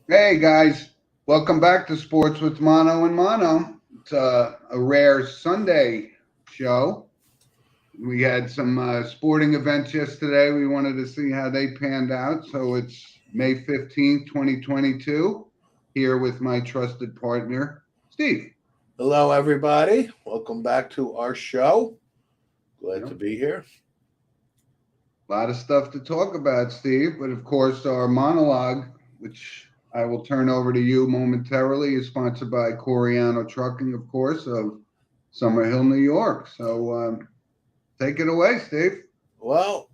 Hey guys, welcome back to Sports with Mono and Mono. It's a rare Sunday show. We had some sporting events yesterday. We wanted to see how they panned out. So it's May 15th, 2022, here with my trusted partner, Steve. Hello, everybody. Welcome back to our show. Glad to Yep. be here. A lot of stuff to talk about, Steve, but of course, our monologue, which I will turn over to you momentarily, is sponsored by Coriano Trucking, of course, of Summerhill, New York. So take it away, Steve. Well,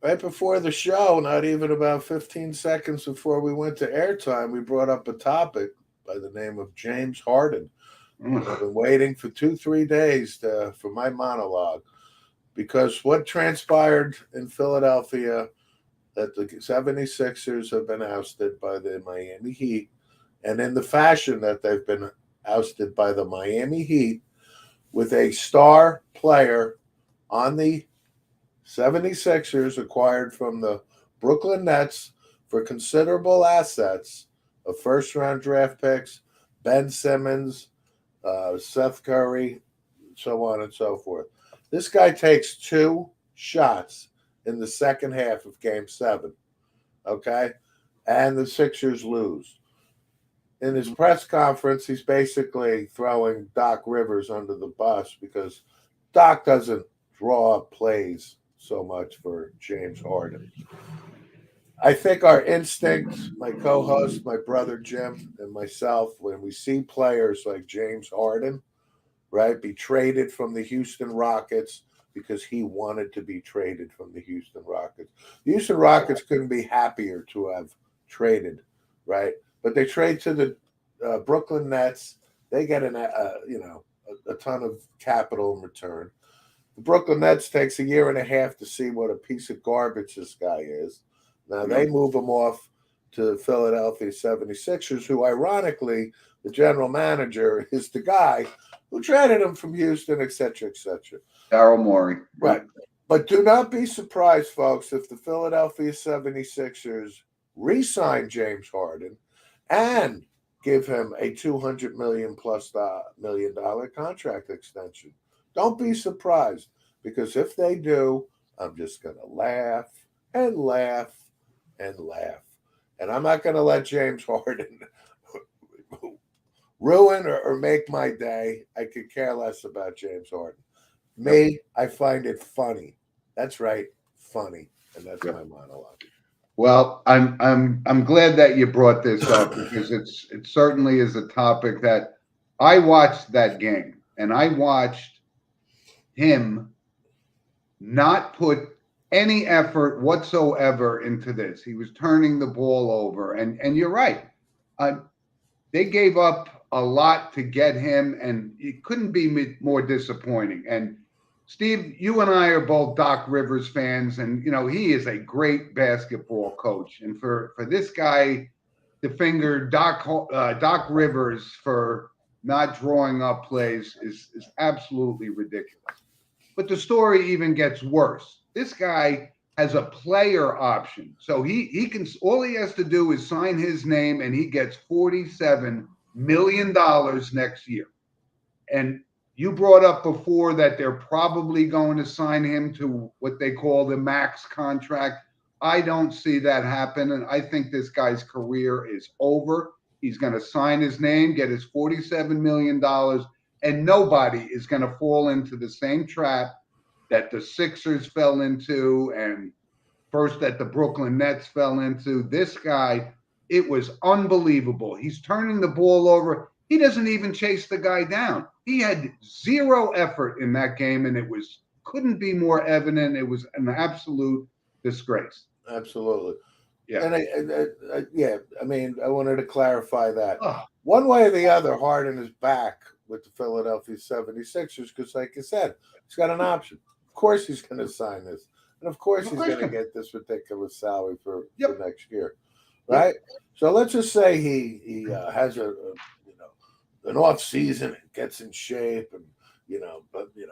right before the show, not even about 15 seconds before we went to airtime, we brought up a topic by the name of James Harden. And I've been waiting for 3 days for my monologue because what transpired in Philadelphia that the 76ers have been ousted by the Miami Heat, and in the fashion that they've been ousted by the Miami Heat, with a star player on the 76ers acquired from the Brooklyn Nets for considerable assets of first round draft picks, Ben Simmons, Seth Curry, so on and so forth. This guy takes two shots in the second half of game 7, okay? And the Sixers lose. In his press conference, he's basically throwing Doc Rivers under the bus because Doc doesn't draw up plays so much for James Harden. I think our instinct, my co host, my brother Jim, and myself, when we see players like James Harden, right, be traded from the Houston Rockets because he wanted to be traded from the Houston Rockets. The Houston Rockets couldn't be happier to have traded, right? But they trade to the Brooklyn Nets. They get a ton of capital in return. The Brooklyn Nets takes a year and a half to see what a piece of garbage this guy is. Now they Yep. move him off to Philadelphia 76ers, who ironically, the general manager is the guy who traded him from Houston, etc., etc. Daryl Morey. Right. Yep. But do not be surprised, folks, if the Philadelphia 76ers re-sign James Harden and give him a 200 million plus million dollar contract extension. Don't be surprised because if they do, I'm just going to laugh and laugh and laugh. And I'm not going to let James Harden ruin or make my day. I could care less about James Harden. Yep. Me, I find it funny. That's right, funny. And that's Yep. my monologue. Well, I'm glad that you brought this up because it certainly is a topic that I watched that game and I watched him not put any effort whatsoever into this. He was turning the ball over, and you're right. Uh, they gave up a lot to get him, and it couldn't be more disappointing. And Steve, you and I are both Doc Rivers fans, and he is a great basketball coach. And for this guy to finger Doc Rivers for not drawing up plays is absolutely ridiculous. But the story even gets worse. This guy has a player option. So he can all he has to do is sign his name and he gets $47 million next year. And you brought up before that they're probably going to sign him to what they call the max contract. I don't see that happen. And I think this guy's career is over. He's going to sign his name, get his $47 million, and nobody is going to fall into the same trap that the Sixers fell into and first that the Brooklyn Nets fell into. This guy, it was unbelievable. He's turning the ball over. He doesn't even chase the guy down. He had zero effort in that game, and it was couldn't be more evident. It was an absolute disgrace. Absolutely. Yeah. And yeah, I mean, I wanted to clarify that. Oh, One way or the other, Harden is back with the Philadelphia 76ers because, like I said, he's got an option. Of course, he's going to sign this. And of course, no he's going to question. get this ridiculous salary for Yep. next year, Yep. right? So let's just say he has an off season and gets in shape and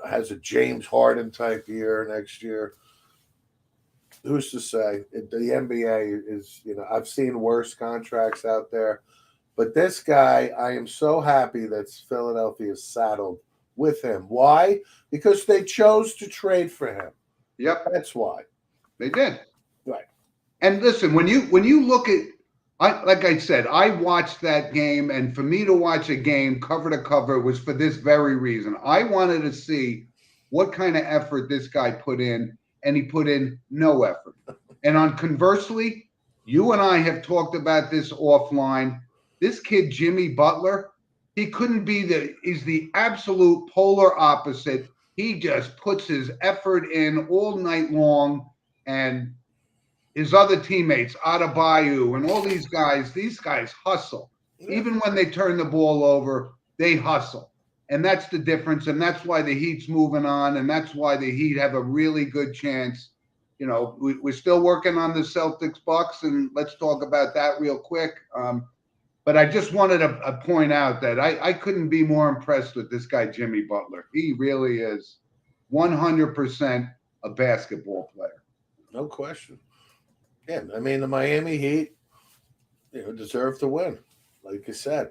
has a James Harden type year next year. who's to say? The NBA is, I've seen worse contracts out there, but this guy, I am so happy that Philadelphia is saddled with him. Why? Because they chose to trade for him. Yep, That's why. they did. Right. And listen, when you look at, like I said, I watched that game, and for me to watch a game cover to cover was for this very reason. I wanted to see what kind of effort this guy put in, and he put in no effort. And on conversely, you and I have talked about this offline. This kid, Jimmy Butler, he couldn't be he's the absolute polar opposite. He just puts his effort in all night long, and his other teammates, Adebayo, and all these guys hustle. Yeah. Even when they turn the ball over, they hustle. And that's the difference. And that's why the Heat's moving on. And that's why the Heat have a really good chance. We're still working on the Celtics Bucks, and let's talk about that real quick. But I just wanted to point out that I couldn't be more impressed with this guy, Jimmy Butler. He really is 100% a basketball player. No question. Yeah, I mean, the Miami Heat, deserve to win. Like you said,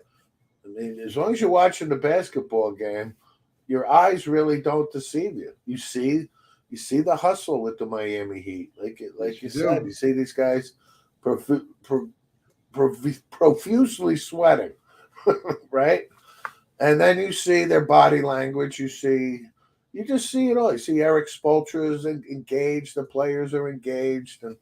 I mean, as long as you're watching the basketball game, your eyes really don't deceive you. You see the hustle with the Miami Heat, like you said. You see these guys profusely sweating, right? And then you see their body language. You just see it all. You see Eric Spoelstra is engaged. The players are engaged, and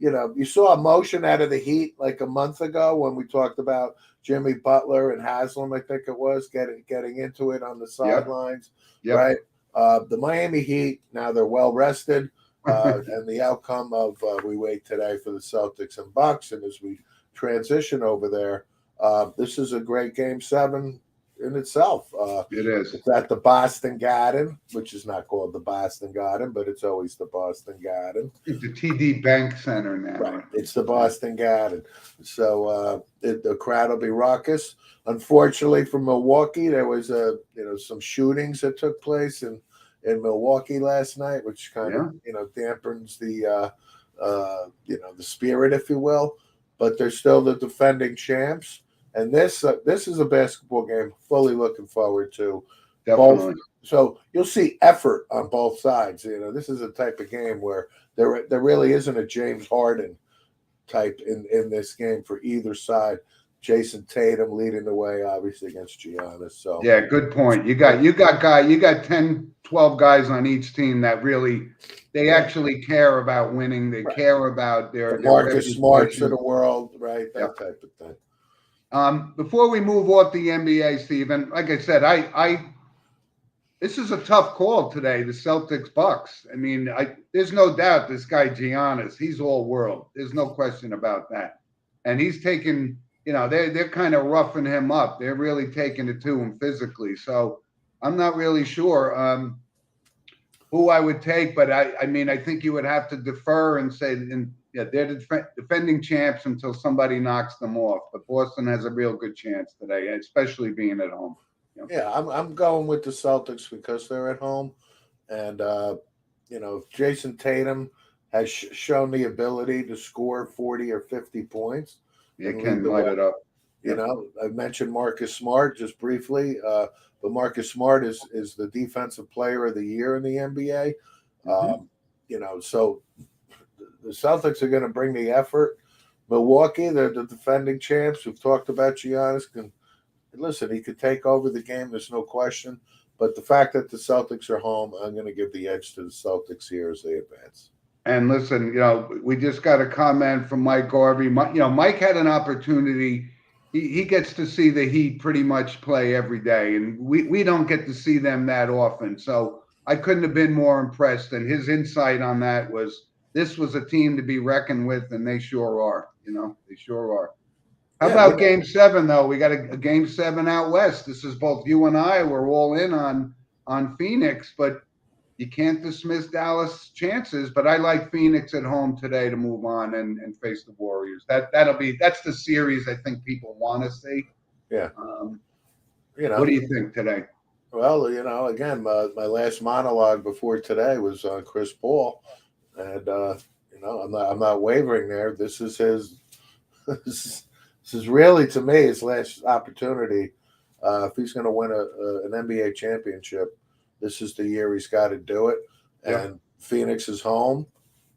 you saw emotion out of the Heat like a month ago when we talked about Jimmy Butler and Haslam, I think it was, getting into it on the sidelines, right? The Miami Heat, now they're well rested, and the outcome of we wait today for the Celtics and Bucks, and as we transition over there, this is a great Game 7 in itself. It is. It's at the Boston Garden, which is not called the Boston Garden, but it's always the Boston Garden. It's the TD Bank Center now. Right. It's the Boston Garden. So the crowd will be raucous. Unfortunately for Milwaukee, there was some shootings that took place in Milwaukee last night, which kind of dampens the spirit, if you will. But they're still the defending champs. And this is a basketball game fully looking forward to. Definitely. So you'll see effort on both sides. This is a type of game where there really isn't a James Harden type in this game for either side. Jason Tatum leading the way, obviously, against Giannis. So yeah, good point. You got 10, 12 guys on each team that really they actually care about winning. They care about their Marcus Smarts of the world, right? That type of thing. Before we move off the NBA, Stephen, like I said, this is a tough call today, the Celtics Bucks. I mean, there's no doubt this guy Giannis, he's all world. There's no question about that. And he's taking, they're kind of roughing him up. They're really taking it to him physically. So I'm not really sure who I would take, but I mean, I think you would have to defer and say, they're defending champs until somebody knocks them off. But Boston has a real good chance today, especially being at home. Yeah, I'm going with the Celtics because they're at home, and Jason Tatum has shown the ability to score 40 or 50 points. He can light it up. I mentioned Marcus Smart just briefly, but Marcus Smart is the defensive player of the year in the NBA. So the Celtics are going to bring the effort. Milwaukee, they're the defending champs. We've talked about Giannis. Listen, he could take over the game. There's no question. But the fact that the Celtics are home, I'm going to give the edge to the Celtics here as they advance. And listen, we just got a comment from Mike Garvey. Mike had an opportunity. He gets to see the Heat pretty much play every day, and we don't get to see them that often. So I couldn't have been more impressed. And his insight on that was this was a team to be reckoned with, and they sure are. They sure are. How about Game 7, though? We got a Game 7 out west. This is both you and I. We're all in on Phoenix, but you can't dismiss Dallas' chances. But I like Phoenix at home today to move on and face the Warriors. That's the series I think people want to see. Yeah. What do you think today? Well, again, my last monologue before today was on Chris Paul, and I'm not wavering there. This is his. This is really, to me, his last opportunity. If he's going to win an NBA championship, this is the year he's got to do it. Yep. And Phoenix is home.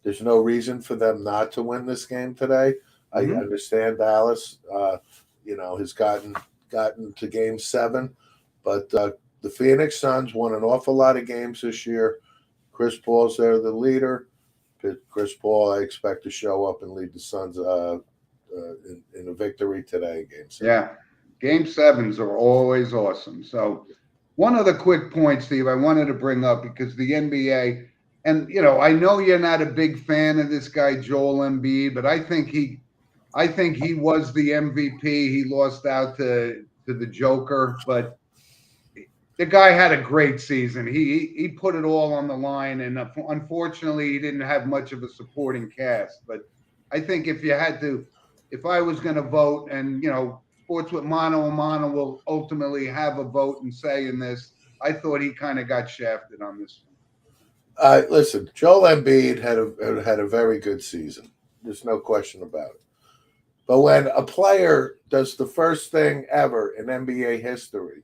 There's no reason for them not to win this game today. I understand Dallas, has gotten to Game 7, but the Phoenix Suns won an awful lot of games this year. Chris Paul's there, the leader. Chris Paul, I expect to show up and lead the Suns in a victory today, Game 7. Yeah, Game 7s are always awesome. So one other quick point, Steve, I wanted to bring up because the NBA, and I know you're not a big fan of this guy Joel Embiid, but I think he was the MVP. He lost out to the Joker, but the guy had a great season. He put it all on the line, and unfortunately, he didn't have much of a supporting cast. But I think if I was going to vote, and Sports with Mano a Mano will ultimately have a vote and say in this, I thought he kind of got shafted on this one. Listen, Joel Embiid had a very good season. There's no question about it. But when a player does the first thing ever in NBA history,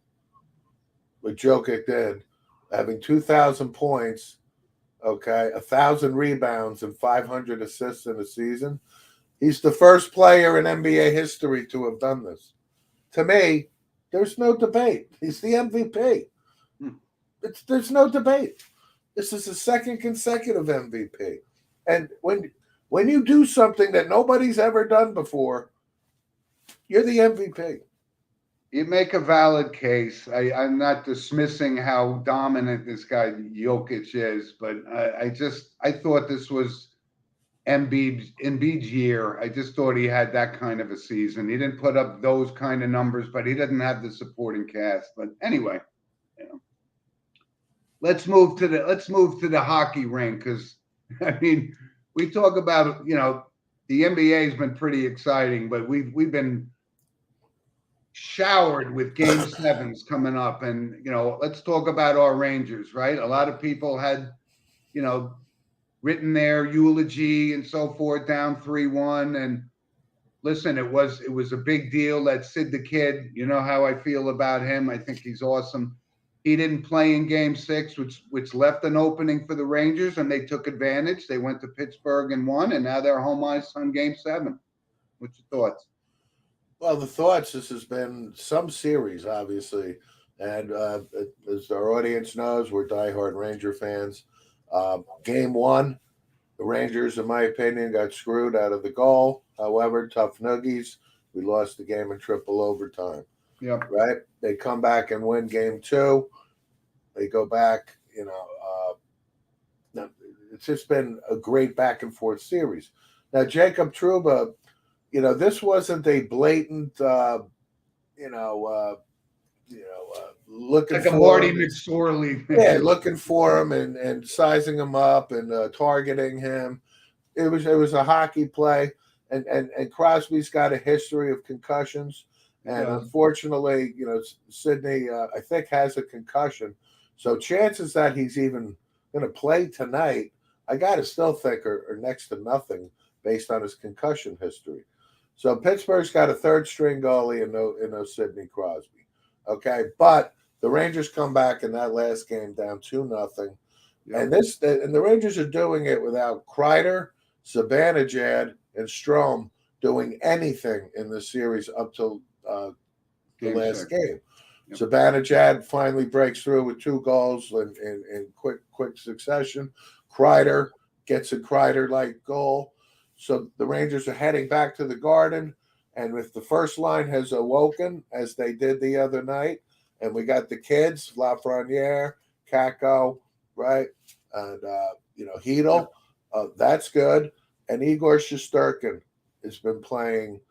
what Jokic did, having 2,000 points, 1,000 rebounds, and 500 assists in a season, he's the first player in NBA history to have done this. To me, there's no debate. He's the MVP. There's no debate. This is his second consecutive MVP. And when you do something that nobody's ever done before, you're the MVP. You make a valid case. I'm not dismissing how dominant this guy Jokic is, but I thought this was Embiid's year. I just thought he had that kind of a season. He didn't put up those kind of numbers, but he doesn't have the supporting cast. But anyway, let's move to the hockey rink, because we talk about the NBA has been pretty exciting, but we've been showered with Game 7s coming up, and let's talk about our Rangers, right? A lot of people had written their eulogy and so forth, down 3-1, and listen, it was a big deal that Sid the Kid, you know how I feel about him. I think he's awesome. He didn't play in Game 6, which left an opening for the Rangers, and they took advantage. They went to Pittsburgh and won, and now they're home ice on Game 7. What's your thoughts? Well, the thoughts, this has been some series, obviously. And as our audience knows, we're diehard Ranger fans. Game 1, the Rangers, in my opinion, got screwed out of the goal. However, tough noogies. We lost the game in triple overtime. Yep. Right? They come back and win Game 2. They go back, it's just been a great back and forth series. Now, Jacob Trouba, this wasn't a blatant, looking like a for Marty him. McSorley. Yeah, looking for him and sizing him up and targeting him. It was a hockey play, and Crosby's got a history of concussions, and unfortunately, Sidney I think has a concussion, so chances that he's even going to play tonight, I got to still think are next to nothing based on his concussion history. So Pittsburgh's got a third string goalie in no Sidney Crosby. Okay, but the Rangers come back in that last game down 2-0. Yep. And the Rangers are doing it without Kreider, Zibanejad, and Strome doing anything in the series up till the last game. Yep. Zibanejad finally breaks through with 2 goals in quick succession. Kreider gets a Kreider-like goal. So the Rangers are heading back to the Garden, and if the first line has awoken, as they did the other night, and we got the kids, Lafreniere, Kakko, right, and Hedel, that's good. And Igor Shesterkin has been playing.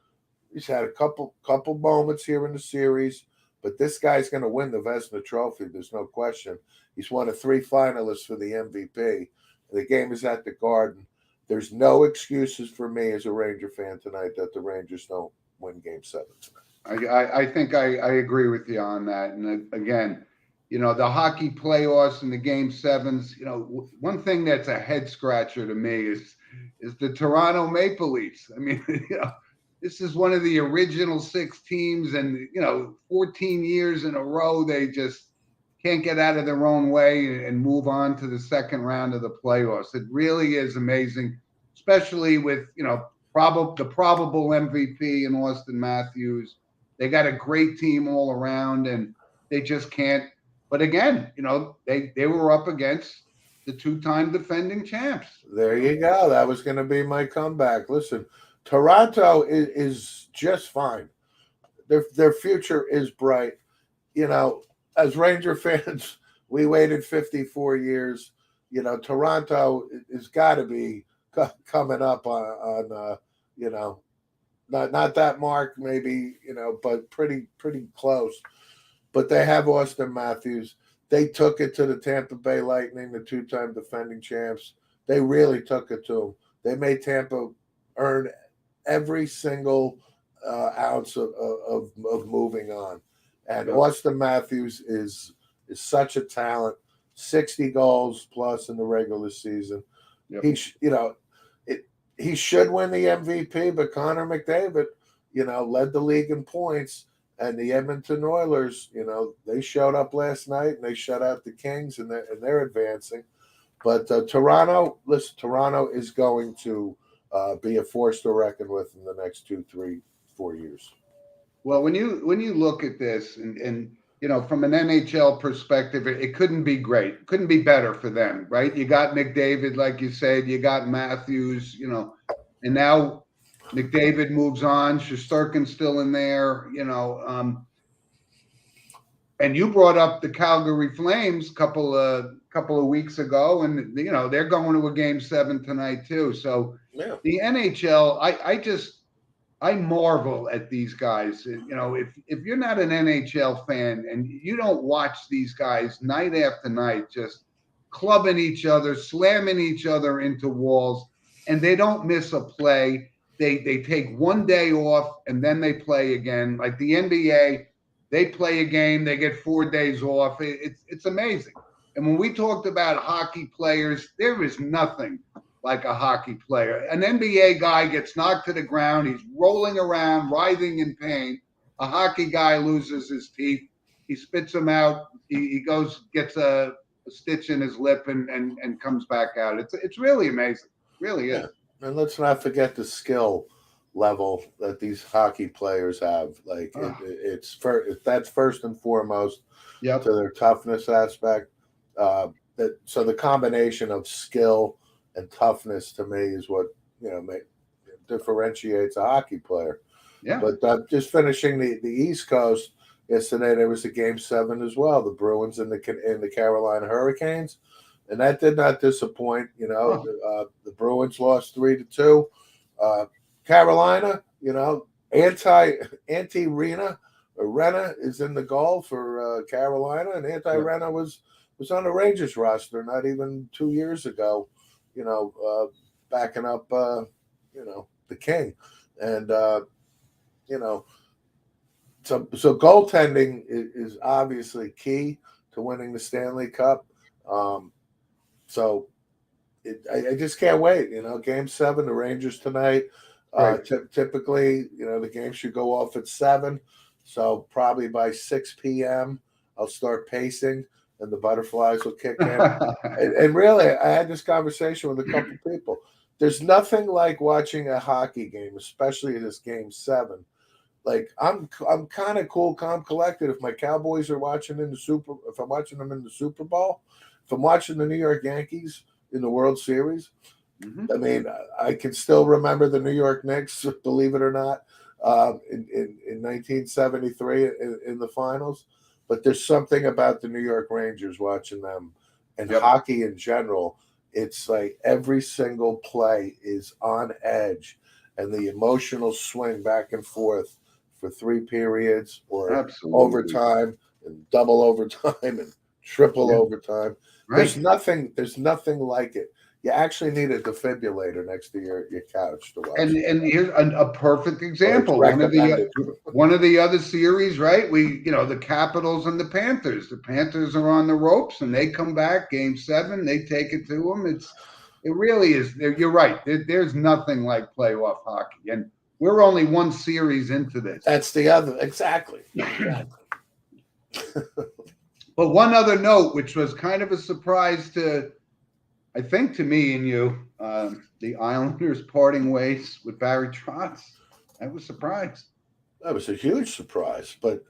He's had a couple moments here in the series, but this guy's going to win the Vezina Trophy. There's no question. He's one of 3 finalists for the MVP. The game is at the Garden. There's no excuses for me as a Ranger fan tonight that the Rangers don't win Game 7 tonight. I think I agree with you on that. And again, the hockey playoffs and the game sevens. One thing that's a head scratcher to me is the Toronto Maple Leafs. I mean, this is one of the original six teams, and 14 years in a row they just can't get out of their own way and move on to the second round of the playoffs. It really is amazing, especially with the probable MVP in Austin Matthews. They got a great team all around, and they just can't. But again, they were up against the two-time defending champs. There you go. That was going to be my comeback. Listen, Toronto is just fine. Their future is bright. As Ranger fans, we waited 54 years. Toronto has got to be coming up on not that mark maybe, but pretty close. But they have Austin Matthews. They took it to the Tampa Bay Lightning, the two-time defending champs. They really took it to them. They made Tampa earn every single ounce of moving on. And Austin Matthews is such a talent. 60 goals plus in the regular season. Yep. He should win the MVP, but Connor McDavid, led the league in points. And the Edmonton Oilers, they showed up last night and they shut out the Kings, and they're advancing. But Toronto is going to be a force to reckon with in the next 2, 3, 4 years. Well, when you look at this and from an NHL perspective, it couldn't be great. It couldn't be better for them, right? You got McDavid, like you said, you got Matthews, and now McDavid moves on. Shesterkin's still in there, and you brought up the Calgary Flames couple of weeks ago, and they're going to a game 7 tonight too. So The NHL, I marvel at these guys. If you're not an NHL fan and you don't watch these guys night after night, just clubbing each other, slamming each other into walls, and they don't miss a play. They take one day off and then they play again. Like the NBA, they play a game, they get 4 days off. It's amazing. And when we talked about hockey players, there is nothing like a hockey player. An NBA guy gets knocked to the ground. He's rolling around, writhing in pain. A hockey guy loses his teeth. He spits them out. He goes, gets a stitch in his lip and comes back out. It's really amazing. Really is. And let's not forget the skill level that these hockey players have. Like that's first and foremost to their toughness aspect. So the combination of skill and toughness to me is what differentiates a hockey player. Yeah. But just finishing the East Coast yesterday, there was a game 7 as well. The Bruins and the Carolina Hurricanes, and that did not disappoint. The Bruins lost 3-2. Carolina, anti-Rena is in the goal for Carolina, and anti-Rena was on the Rangers roster not even 2 years ago. Backing up, the King. And, so goaltending is obviously key to winning the Stanley Cup. So I just can't wait. Game 7, the Rangers tonight. Right. Typically, the game should go off at 7. So probably by 6 p.m., I'll start pacing. And the butterflies will kick in. and really, I had this conversation with a couple of people. There's nothing like watching a hockey game, especially this game 7. Like I'm kind of cool, calm, collected. If my Cowboys are watching if I'm watching them in the Super Bowl, if I'm watching the New York Yankees in the World Series, I mean, I can still remember the New York Knicks, believe it or not, in 1973 in the finals. But there's something about the New York Rangers, watching them, and hockey in general. It's like every single play is on edge, and the emotional swing back and forth for 3 periods or overtime and double overtime and triple overtime. Right. There's nothing like it. You actually need a defibrillator next to your couch to watch. And here's a perfect example. Well, it's recommended. One of the other series, right? The Capitals and the Panthers. The Panthers are on the ropes, and they come back Game 7. They take it to them. It really is. You're right. There's nothing like playoff hockey, and we're only one series into this. That's the other exactly. But one other note, which was kind of a surprise to, I think, to me and you, the Islanders parting ways with Barry Trotz. I was surprised. That was a huge surprise. But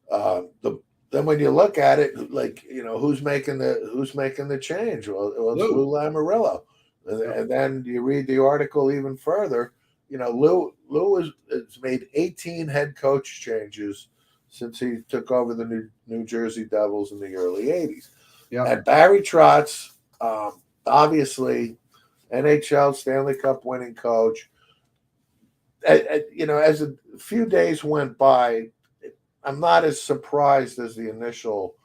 then when you look at it, like, who's making the change? Well, it's Lou Lamoriello. And then you read the article even further. Lou has made 18 head coach changes since he took over the New Jersey Devils in the early 80s. Yeah. And Barry Trotz, obviously, NHL Stanley Cup winning coach. As a few days went by, I'm not as surprised as the initial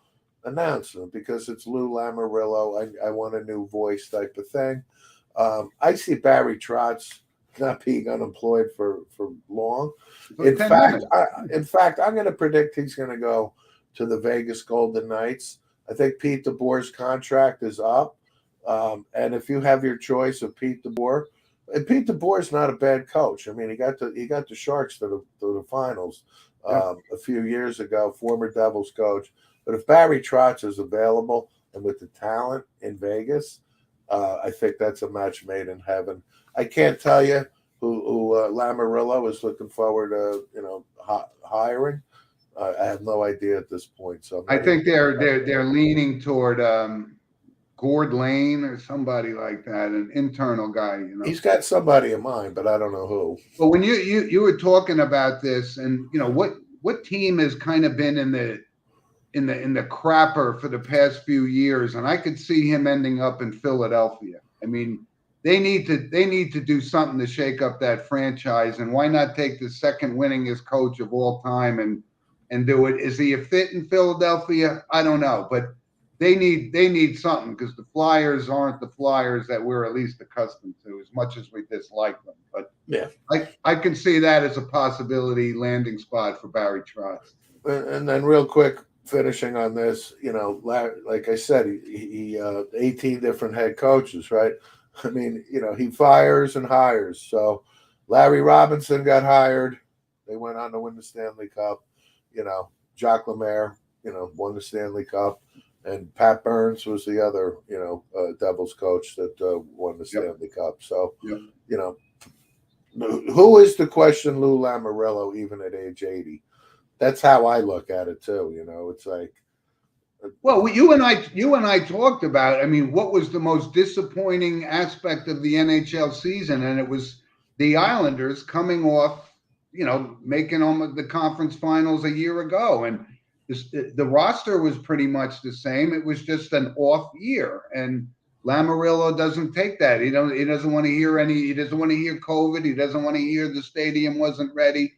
announcement because it's Lou Lamoriello. I want a new voice type of thing. I see Barry Trotz not being unemployed for long. In fact, I'm going to predict he's going to go to the Vegas Golden Knights. I think Pete DeBoer's contract is up. And if you have your choice of Pete DeBoer, and Pete DeBoer's not a bad coach. I mean, he got the Sharks to the finals a few years ago, former Devils coach. But if Barry Trotz is available and with the talent in Vegas, I think that's a match made in heaven. I can't tell you who Lamoriello is looking forward to, hiring. I have no idea at this point. So I think they're leaning toward Gore Lane or somebody like that, an internal guy. He's got somebody in mind, but I don't know who. But when you were talking about this, and what team has kind of been in the crapper for the past few years, and I could see him ending up in Philadelphia. I mean, they need to do something to shake up that franchise, and why not take the second winningest coach of all time and do it? Is he a fit in Philadelphia? I don't know, but they need something because the Flyers aren't the Flyers that we're at least accustomed to, as much as we dislike them. But yeah, I can see that as a possibility landing spot for Barry Trotz. And then real quick, finishing on this, like I said, he 18 different head coaches, right? I mean, he fires and hires. So Larry Robinson got hired. They went on to win the Stanley Cup. Jacques Lemaire, won the Stanley Cup. And Pat Burns was the other, Devils coach that won the Stanley Cup. So, who is to question Lou Lamoriello even at age 80? That's how I look at it too. It's like, well, you and I talked about. I mean, what was the most disappointing aspect of the NHL season? And it was the Islanders coming off, making almost the conference finals a year ago, and the roster was pretty much the same. It was just an off year, and Lamoriello doesn't take that. He doesn't want to hear He doesn't want to hear COVID. He doesn't want to hear the stadium wasn't ready.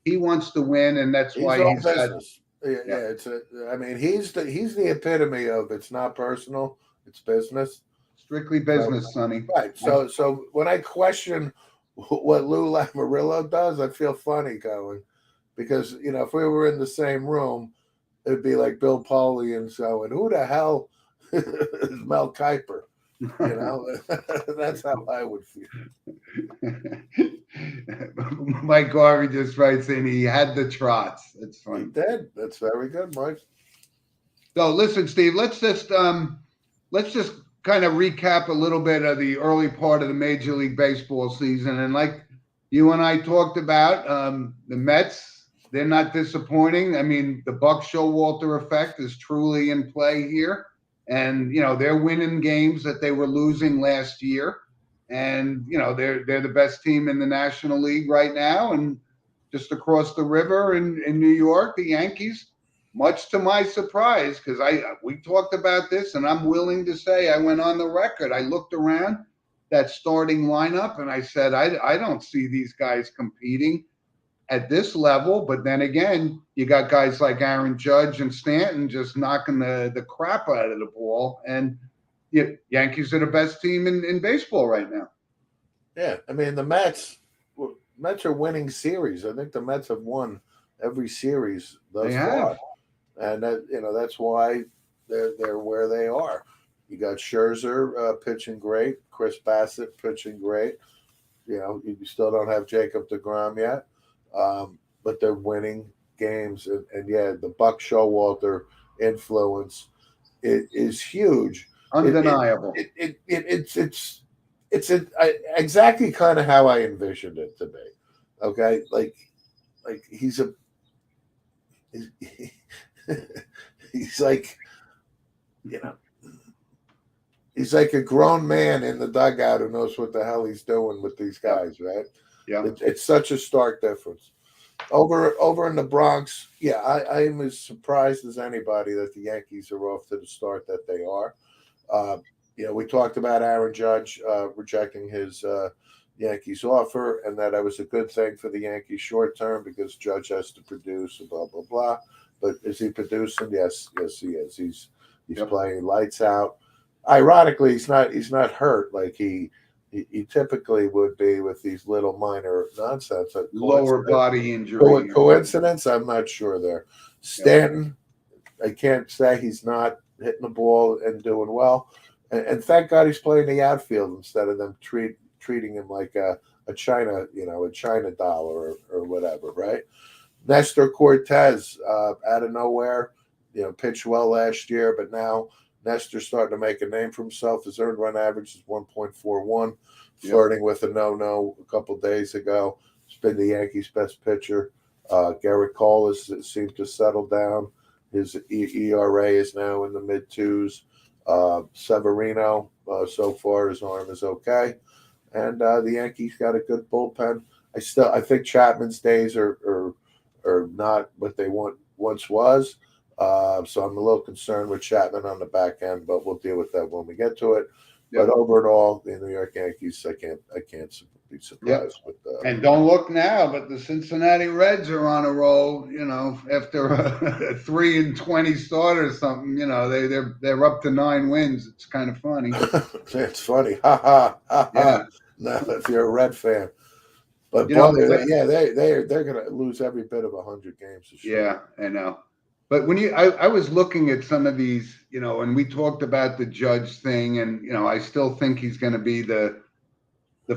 He wants to win, and that's why he's business. He's the epitome of it's not personal, it's business. Strictly business, Sonny. Right. So when I question what Lou Lamoriello does, I feel funny going because if we were in the same room, it'd be like Bill Pauly and so, and who the hell is Mel Kiper? That's how I would feel. Mike Garvey just writes in, he had the Trotz. That's funny. He did. That's very good, Mike. So listen, Steve, let's just kind of recap a little bit of the early part of the Major League Baseball season. And like you and I talked about, the Mets, they're not disappointing. I mean, the Buck Showalter effect is truly in play here. And, they're winning games that they were losing last year. And, they're the best team in the National League right now. And just across the river in New York, the Yankees, much to my surprise, because we talked about this, and I'm willing to say I went on the record. I looked around that starting lineup, and I said, I don't see these guys competing at this level. But then again, you got guys like Aaron Judge and Stanton just knocking the crap out of the ball. And Yankees are the best team in baseball right now. Yeah, I mean the Mets are winning series. I think the Mets have won every series thus They far, have. and that's why they're where they are. You got Scherzer pitching great, Chris Bassett pitching great. You still don't have Jacob deGrom yet, but they're winning games, and yeah, the Buck Showalter influence is huge. Undeniable. Exactly kind of how I envisioned it to be. Okay, like he's a he's like he's like a grown man in the dugout who knows what the hell he's doing with these guys, right? Yeah. It's such a stark difference. Over in the Bronx, yeah, I am as surprised as anybody that the Yankees are off to the start that they are. We talked about Aaron Judge rejecting his Yankees offer, and that it was a good thing for the Yankees short term because Judge has to produce, blah blah blah. But is he producing? Yes, he is. He's playing lights out. Ironically, he's not hurt like he typically would be with these little minor nonsense. Lower body injury. Coincidence? I'm not sure there. Stanton, I can't say he's not hitting the ball and doing well. And thank God he's playing the outfield instead of them treating him like a China, a China doll or whatever, right? Nestor Cortez, out of nowhere, pitched well last year, but now Nestor's starting to make a name for himself. His earned run average is 1.41, flirting with a no a couple days ago. He's been the Yankees' best pitcher. Garrett Cole has seemed to settle down. His ERA is now in the mid twos. Severino, so far his arm is okay, and the Yankees got a good bullpen. I think Chapman's days are not what they once was. So I'm a little concerned with Chapman on the back end, but we'll deal with that when we get to it. Yep. But overall, the New York Yankees, I can't be surprised with that. And don't look now, but the Cincinnati Reds are on a roll. After a 3-20 start or something, they're up to 9 wins. It's kind of funny. It's funny, ha ha ha. Yeah. No, if you're a Red fan, but they're going to lose every bit of 100 games this year. Yeah, I know. But when I was looking at some of these, and we talked about the Judge thing, and I still think he's going to be the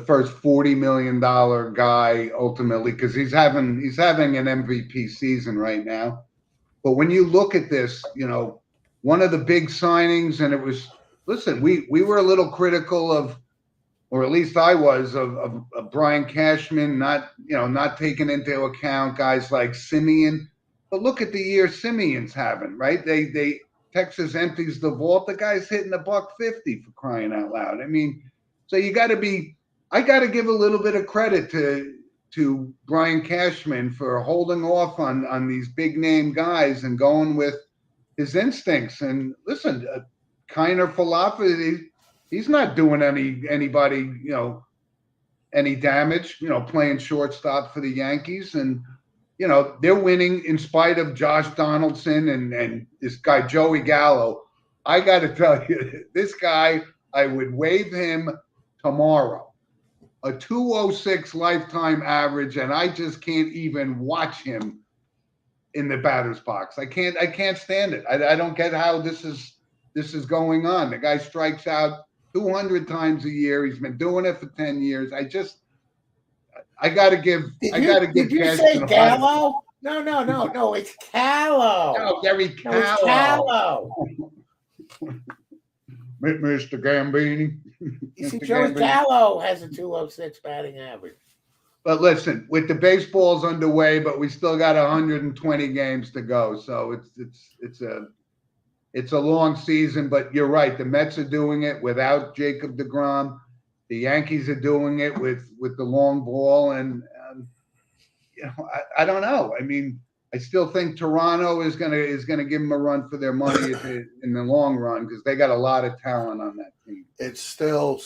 first $40 million guy ultimately because he's having an MVP season right now. But when you look at this, one of the big signings, and it was we were a little critical of, or at least I was of Brian Cashman not taking into account guys like Simeon. But look at the year Simeon's having, right? They Texas empties the vault. The guy's hitting $150 for crying out loud. I mean, so I got to give a little bit of credit to Brian Cashman for holding off on these big name guys and going with his instincts. And listen, Kiner Falefa, he's not doing anybody any damage. Playing shortstop for the Yankees and. They're winning in spite of Josh Donaldson and this guy, Joey Gallo. I got to tell you, this guy, I would waive him tomorrow. A 206 lifetime average, and I just can't even watch him in the batter's box. I can't stand it. I don't get how this is going on. The guy strikes out 200 times a year. He's been doing it for 10 years. I got to give. Did you say Gallo? No. It's Callow. No, Gary Callow. Mr. Gambini. You see, Joey Gallo has a 206 batting average. But listen, with the baseball's underway, but we still got 120 games to go. So it's a long season. But you're right. The Mets are doing it without Jacob deGrom. The Yankees are doing it with the long ball, and I don't know. I mean, I still think Toronto is gonna give them a run for their money in the long run because they got a lot of talent on that team. It's still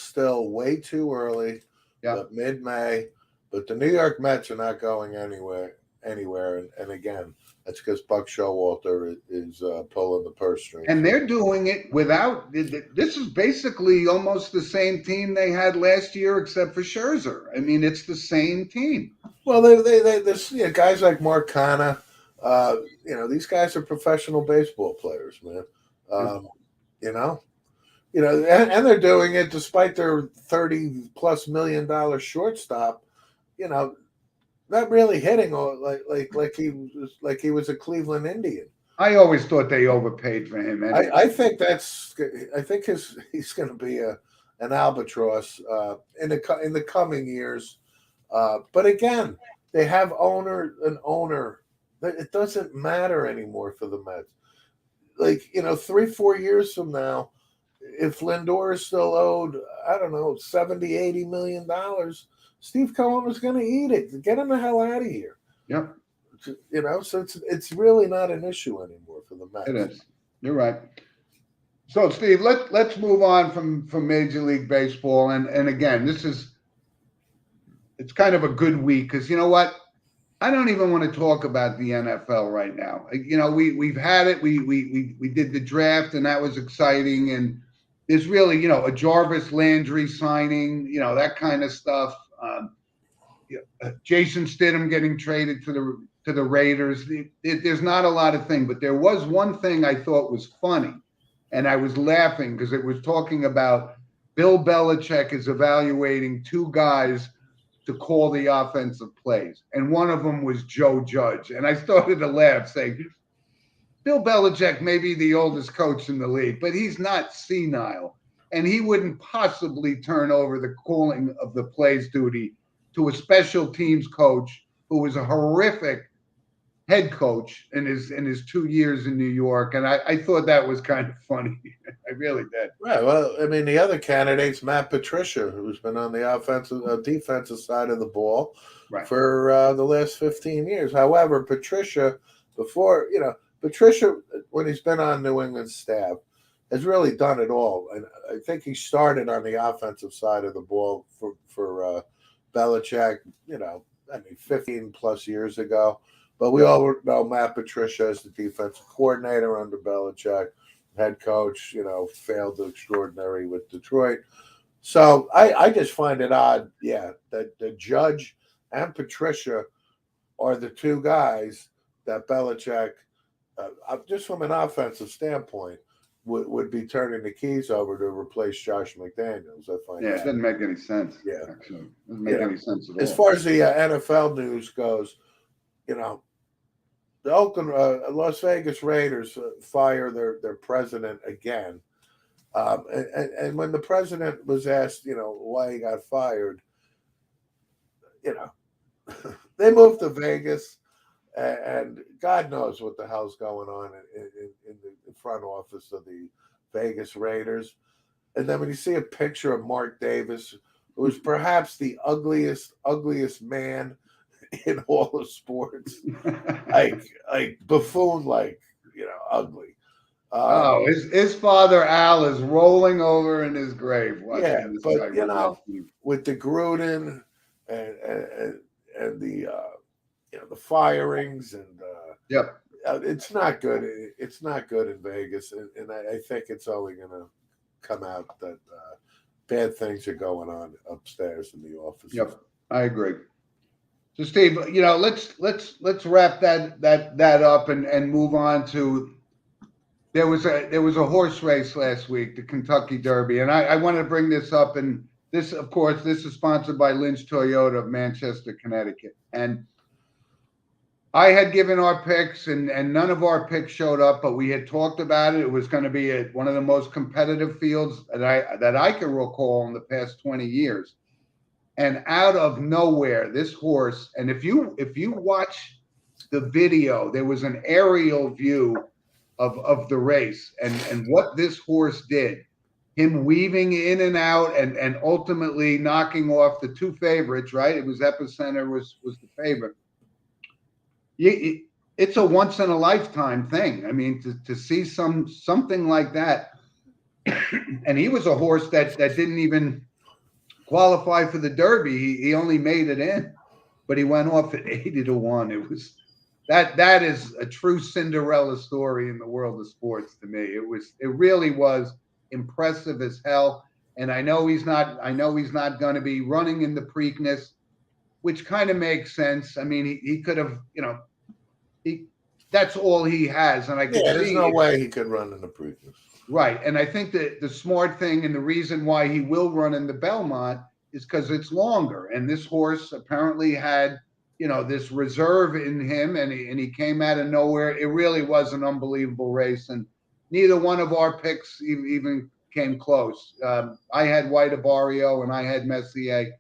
way too early. But mid-May. But the New York Mets are not going anywhere. And again, That's because Buck Showalter is pulling the purse strings. And they're doing it without. This is basically almost the same team they had last year, except for Scherzer. I mean, it's the same team. Well, guys like Mark Canha, these guys are professional baseball players, man. And they're doing it despite their $30+ million shortstop, not really hitting like he was a Cleveland Indian. I always thought they overpaid for him. Anyway. I think he's going to be an albatross in the coming years. But again, they have an owner. It doesn't matter anymore for the Mets. 3-4 years from now, if Lindor is still owed, I don't know, $70-80 million, Steve Cohen was going to eat it. Get him the hell out of here. Yep. So it's really not an issue anymore for the Mets. It is. You're right. So, Steve, let's move on from Major League Baseball. And again, it's kind of a good week because you know what? I don't even want to talk about the NFL right now. We've had it. We did the draft, and that was exciting. And there's really, a Jarvis Landry signing, that kind of stuff. Jason Stidham getting traded to the Raiders. There's not a lot of things, but there was one thing I thought was funny, and I was laughing because it was talking about Bill Belichick is evaluating two guys to call the offensive plays, and one of them was Joe Judge, and I started to laugh, saying, Bill Belichick may be the oldest coach in the league, but he's not senile, and he wouldn't possibly turn over the calling of the plays duty to a special teams coach who was a horrific head coach in his 2 years in New York. And I thought that was kind of funny. I really did. Right. Well, I mean, the other candidate's Matt Patricia, who's been on the defensive side of the ball for the last 15 years. However, Patricia, when he's been on New England's staff, has really done it all. And I think he started on the offensive side of the ball for Belichick, 15+ years ago. But we all know Matt Patricia as the defensive coordinator under Belichick, head coach, failed extraordinary with Detroit. So I just find it odd, that the Judge and Patricia are the two guys that Belichick, just from an offensive standpoint, would be turning the keys over to replace Josh McDaniels. I find it doesn't make any sense. Yeah, actually, it doesn't make any sense at all. As far as the NFL news goes, the Oakland, Las Vegas Raiders fire their president again, and when the president was asked, why he got fired, they moved to Vegas. And God knows what the hell's going on in the front office of the Vegas Raiders. And then when you see a picture of Mark Davis, who is perhaps the ugliest man in all of sports, like buffoon, ugly. His father Al is rolling over in his grave. Yeah, but with the Gruden and the the firings and it's not good. It's not good in Vegas, and I think it's only going to come out that bad things are going on upstairs in the office. Yep, I agree. So, Steve, let's wrap that up and move on to. There was a horse race last week, the Kentucky Derby, and I wanted to bring this up. And this, of course, this is sponsored by Lynch Toyota of Manchester, Connecticut, and I had given our picks, and none of our picks showed up, but we had talked about it. It was going to be one of the most competitive fields that I can recall in the past 20 years. And out of nowhere, this horse, and if you watch the video, there was an aerial view of the race and what this horse did, him weaving in and out and ultimately knocking off the two favorites, right? It was Epicenter was the favorite. It's a once in a lifetime thing. I mean, to see something like that, and he was a horse that didn't even qualify for the Derby. He only made it in, but he went off at 80-1. that is a true Cinderella story in the world of sports to me. It really was impressive as hell. And I know he's not going to be running in the Preakness, which kind of makes sense. I mean, he could have, he that's all he has, and I could Yeah, there's see no way he could run in the Preakness. right. And I think that the smart thing and the reason why he will run in the Belmont is because it's longer. And this horse apparently had, this reserve in him, and he came out of nowhere. It really was an unbelievable race, and neither one of our picks even came close. I had White Abario and I had Messier.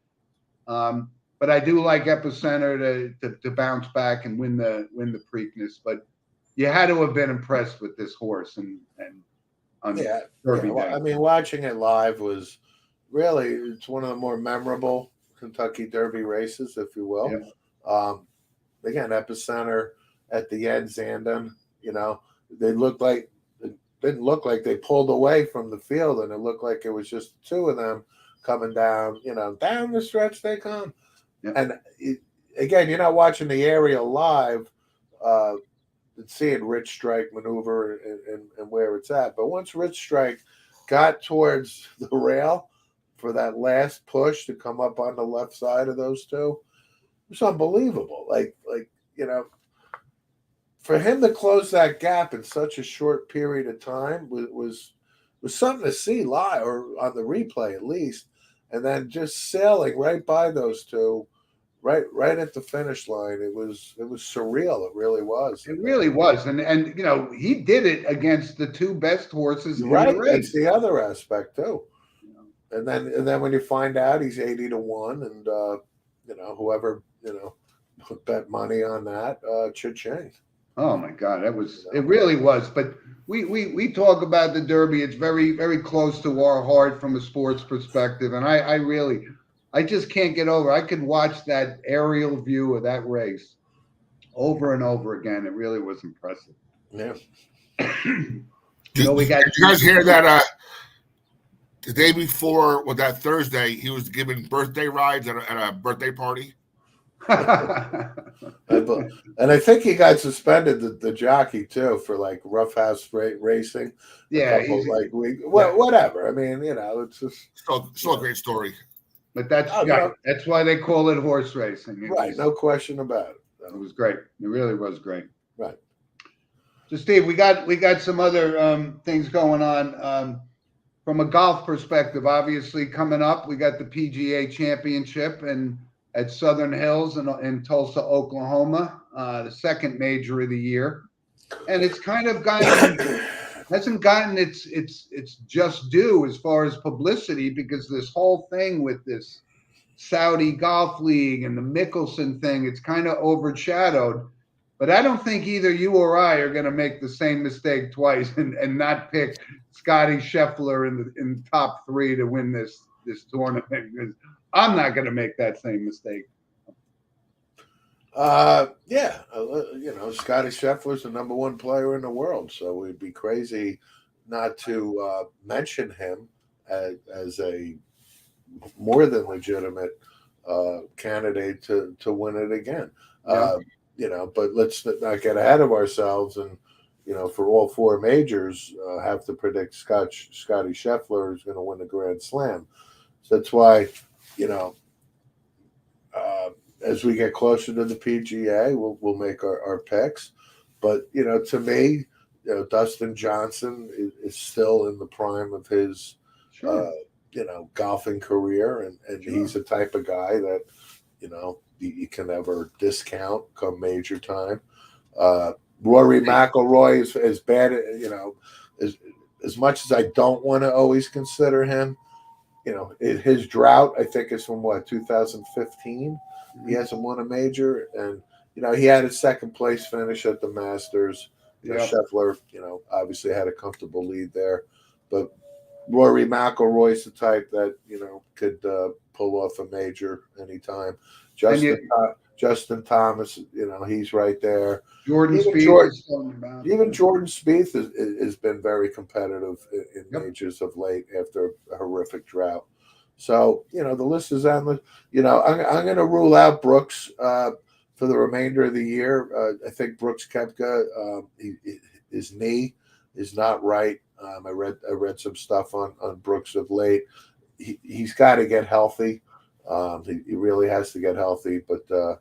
But I do like Epicenter to bounce back and win the Preakness. But you had to have been impressed with this horse and on Derby Well, Day. I mean, watching it live was really, it's one of the more memorable Kentucky Derby races, if you will. Yeah. Again, Epicenter at the end, Zandon, they looked like, it didn't look like they pulled away from the field, and it looked like it was just the two of them coming down, down the stretch they come. Yeah. And again, you're not watching the aerial live, seeing Rich Strike maneuver and where it's at. But once Rich Strike got towards the rail for that last push to come up on the left side of those two, it was unbelievable. Like for him to close that gap in such a short period of time was something to see live, or on the replay at least. And then just sailing right by those two, right at the finish line. It was surreal. It really was. It really was. And he did it against the two best horses in the race. That's the other aspect too. And then when you find out he's 80-1, and whoever bet money on that, cha-ching. Oh my God, it really was. But we talk about the Derby. It's very, very close to our heart from a sports perspective. And I just can't get over. I could watch that aerial view of that race over and over again. It really was impressive. Yeah. Did you guys hear that the day before, that Thursday, he was giving birthday rides at a birthday party? And I think he got suspended, the jockey too, for like roughhouse racing. Yeah, whatever. I mean, it's just still a great story. But that's why they call it horse racing. No question about it. It was great. It really was great. Right. So, Steve, we got some other things going on from a golf perspective. Obviously, coming up, we got the PGA Championship and at Southern Hills in Tulsa, Oklahoma, the second major of the year, and it's kind of hasn't gotten its just due as far as publicity, because this whole thing with this Saudi Golf League and the Mickelson thing, it's kind of overshadowed. But I don't think either you or I are going to make the same mistake twice and not pick Scotty Scheffler in the top three to win this tournament. Because I'm not going to make that same mistake. Scotty Scheffler's the number one player in the world, so we'd be crazy not to mention him as a more than legitimate candidate to win it again. Yeah. But let's not get ahead of ourselves and, for all four majors, have to predict Scotty Scheffler is going to win the Grand Slam. So that's why, as we get closer to the PGA, we'll make our picks. But, to me, Dustin Johnson is still in the prime of his, golfing career. And Sure. He's the type of guy that, you can never discount come major time. Rory Mcilroy is as bad, as much as I don't want to always consider him. His drought, I think, is from 2015. Mm-hmm. He hasn't won a major, and he had a second place finish at the Masters. Scheffler, obviously had a comfortable lead there, but Rory McIlroy's the type that could pull off a major anytime. Justin Thomas, he's right there. Jordan Spieth. Even Jordan Spieth has been very competitive in majors of late after a horrific drought. So, the list is endless. I'm going to rule out Brooks for the remainder of the year. I think Brooks Koepka, his knee is not right. I read some stuff on Brooks of late. He's got to get healthy. He really has to get healthy. But I'm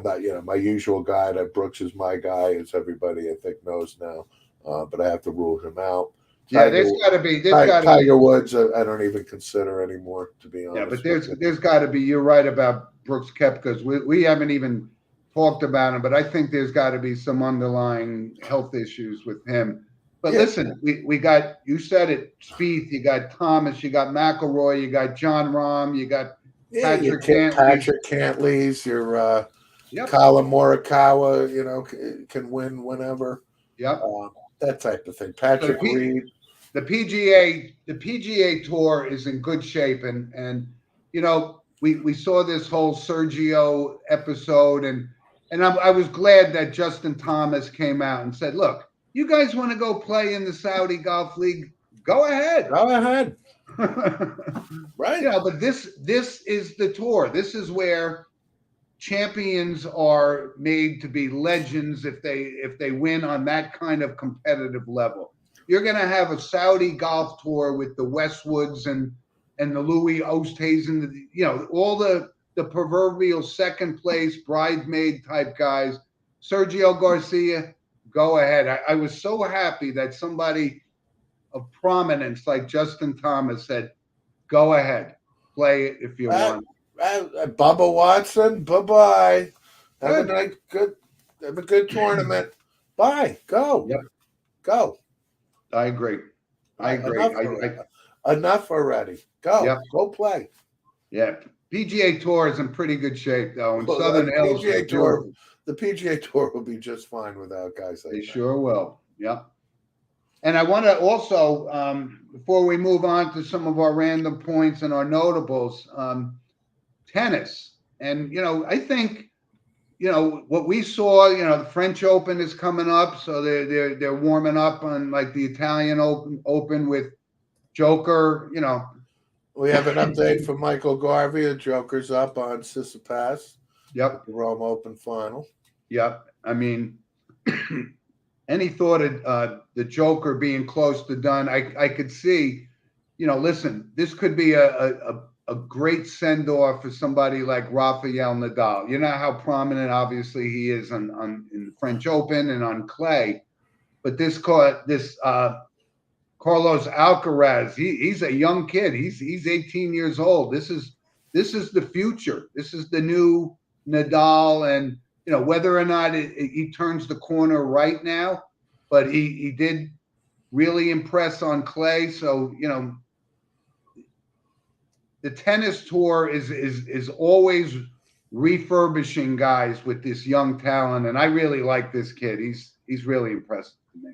not, my usual guy. That Brooks is my guy, as everybody I think knows now. But I have to rule him out. There's got to be Tiger Woods. I don't even consider anymore, to be honest. Yeah, but there's got to be. You're right about Brooks Koepka. We haven't even talked about him, but I think there's got to be some underlying health issues with him. But listen, we got, you said it, Spieth, you got Thomas, you got McIlroy, you got John Rahm, you got Patrick Cantlay's, your Colin Morikawa, can win whenever. Yep. That type of thing. Patrick Reed. The PGA Tour is in good shape, and we saw this whole Sergio episode, and I was glad that Justin Thomas came out and said, "Look, you guys want to go play in the Saudi Golf League? Go ahead. Go ahead." Right. But this is the tour. This is where champions are made to be legends if they win on that kind of competitive level. You're going to have a Saudi golf tour with the Westwoods and the Louis Oosthuizen, all the proverbial second place bridesmaid type guys. Sergio Garcia, go ahead. I was so happy that somebody of prominence like Justin Thomas said, go ahead, play it if you want. Bubba Watson, bye-bye. Have a good tournament. Bye. Go. Yep. Go. I agree. Enough already. Go. Yep. Go play. Yeah. PGA Tour is in pretty good shape, though. And Southern Hills. The PGA Tour will be just fine without guys like that. They sure will. Yep. And I want to also, before we move on to some of our random points and our notables, tennis. And, I think, what we saw, the French Open is coming up. So they're warming up on like the Italian Open with Joker, We have an update from Michael Garvey. The Joker's up on Tsitsipas. Yep. The Rome Open final. Yep. I mean, any thought of the Joker being close to done, I could see, listen, this could be a great send-off for somebody like Rafael Nadal. You know how prominent, obviously, he is in the French Open and on clay. But this Carlos Alcaraz, he's a young kid. He's 18 years old. This is the future. This is the new Nadal, and whether or not he turns the corner right now, but he did really impress on clay. So the tennis tour is always refurbishing guys with this young talent, and I really like this kid. He's really impressive to me.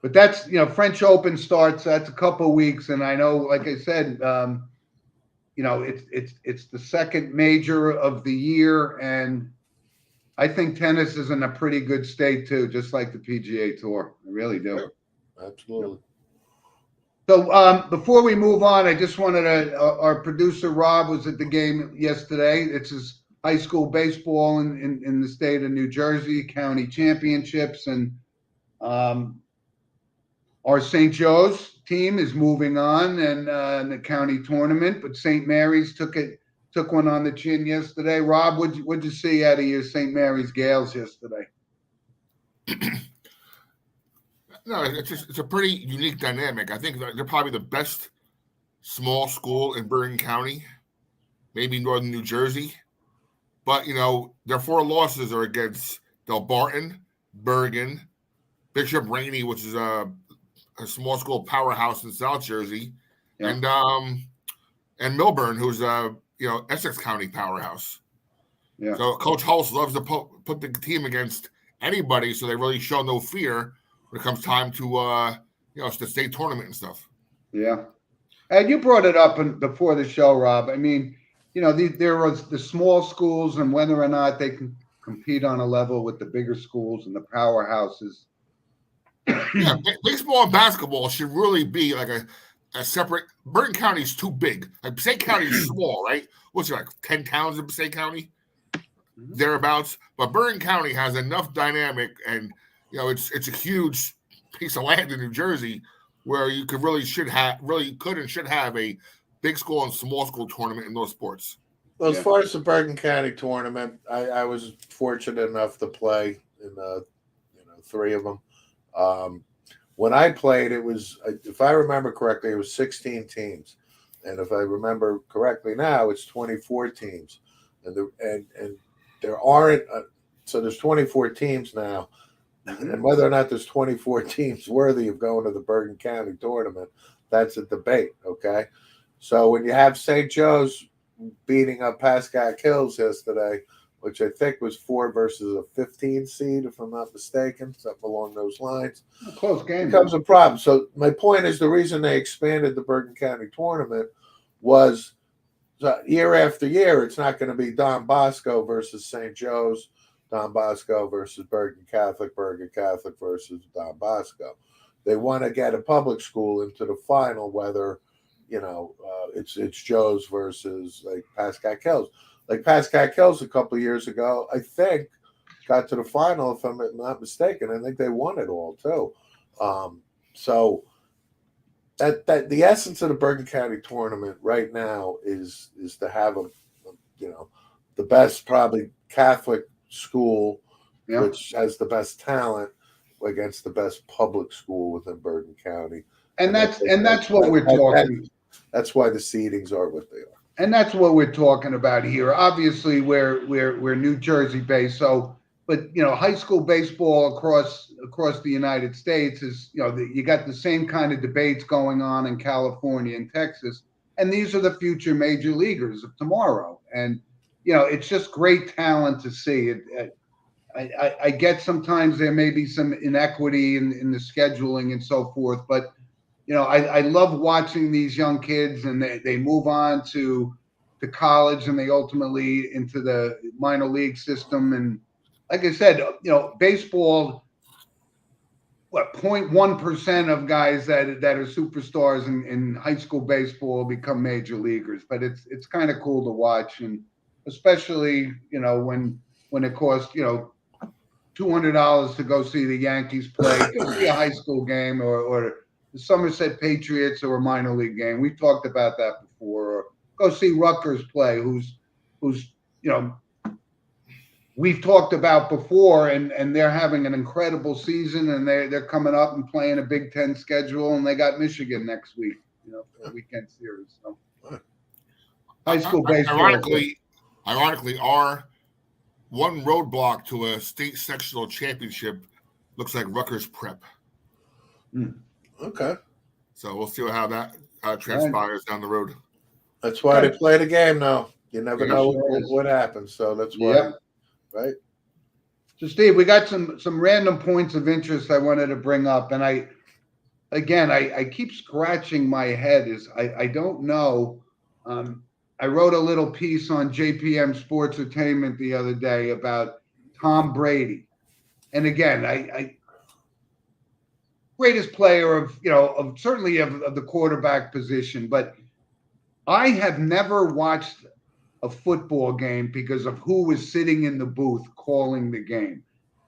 But that's French Open starts. That's a couple of weeks, and I know, like I said, it's the second major of the year, and I think tennis is in a pretty good state too, just like the PGA Tour. I really do. Absolutely. So before we move on, I just wanted our producer Rob was at the game yesterday. It's his high school baseball in the state of New Jersey, county championships, and our St. Joe's team is moving on and in the county tournament, but St. Mary's took one on the chin yesterday. Rob, what'd you see out of your St. Mary's Gales yesterday? No, it's a pretty unique dynamic. I think they're probably the best small school in Bergen County, maybe northern New Jersey. But, their 4 losses are against Del Barton, Bergen, Bishop Rainey, which is a small school powerhouse in South Jersey, and Milburn, who's Essex County powerhouse. Yeah. So Coach Hulse loves to put the team against anybody, so they really show no fear when it comes time to the state tournament and stuff. Yeah, and you brought it up before the show, Rob. I mean, there was the small schools and whether or not they can compete on a level with the bigger schools and the powerhouses. Yeah, baseball and basketball should really be like a separate. Bergen County is too big. Like Passaic County is small, right? What's it like? 10 towns in Passaic County, thereabouts. But Bergen County has enough dynamic, and it's a huge piece of land in New Jersey where you could should have a big school and small school tournament in those sports. Well, as far as the Bergen County tournament, I was fortunate enough to play in 3 of them. When I played, it was, if I remember correctly, it was 16 teams, and if I remember correctly now, it's 24 teams, and there aren't. So there's 24 teams now, and whether or not there's 24 teams worthy of going to the Bergen County tournament, that's a debate. Okay, so when you have St. Joe's beating up Pascack Hills yesterday, which I think was 4 versus a 15 seed, if I'm not mistaken, something along those lines. A close game becomes a problem. So my point is, the reason they expanded the Bergen County tournament was year after year, it's not going to be Don Bosco versus St. Joe's, Don Bosco versus Bergen Catholic versus Don Bosco. They want to get a public school into the final, whether it's Joe's versus like Pascack Hills. Like Pascack Hills a couple of years ago, I think, got to the final, if I'm not mistaken. I think they won it all too. So that the essence of the Bergen County tournament right now is to have the best probably Catholic school, which has the best talent, against the best public school within Bergen County. And that's what we're talking. That's why the seedings are what they are. And that's what we're talking about here. Obviously, we're New Jersey based, but high school baseball across the United States is you got the same kind of debates going on in California and Texas, and these are the future major leaguers of tomorrow. And it's just great talent to see. I get sometimes there may be some inequity in the scheduling and so forth, but I love watching these young kids, and they move on to college, and they ultimately into the minor league system. And like I said, baseball, 0.1% of guys that are superstars in high school baseball become major leaguers. But it's kind of cool to watch, and especially when it costs $200 to go see the Yankees play, go see a high school game or the Somerset Patriots or a minor league game. We've talked about that before. Or go see Rutgers play, who's we've talked about before, and they're having an incredible season, and they're coming up and playing a Big Ten schedule, and they got Michigan next week, for a weekend series. So high school baseball. Ironically, our one roadblock to a state sectional championship looks like Rutgers Prep. Okay. So we'll see how that transpires down the road. That's why they play the game now. You never know what happens. So that's why, right? So Steve, we got some random points of interest I wanted to bring up, and I keep scratching my head. I don't know. I wrote a little piece on JPM Sports Entertainment the other day about Tom Brady, and again, I greatest player of certainly of the quarterback position, but I have never watched a football game because of who was sitting in the booth calling the game.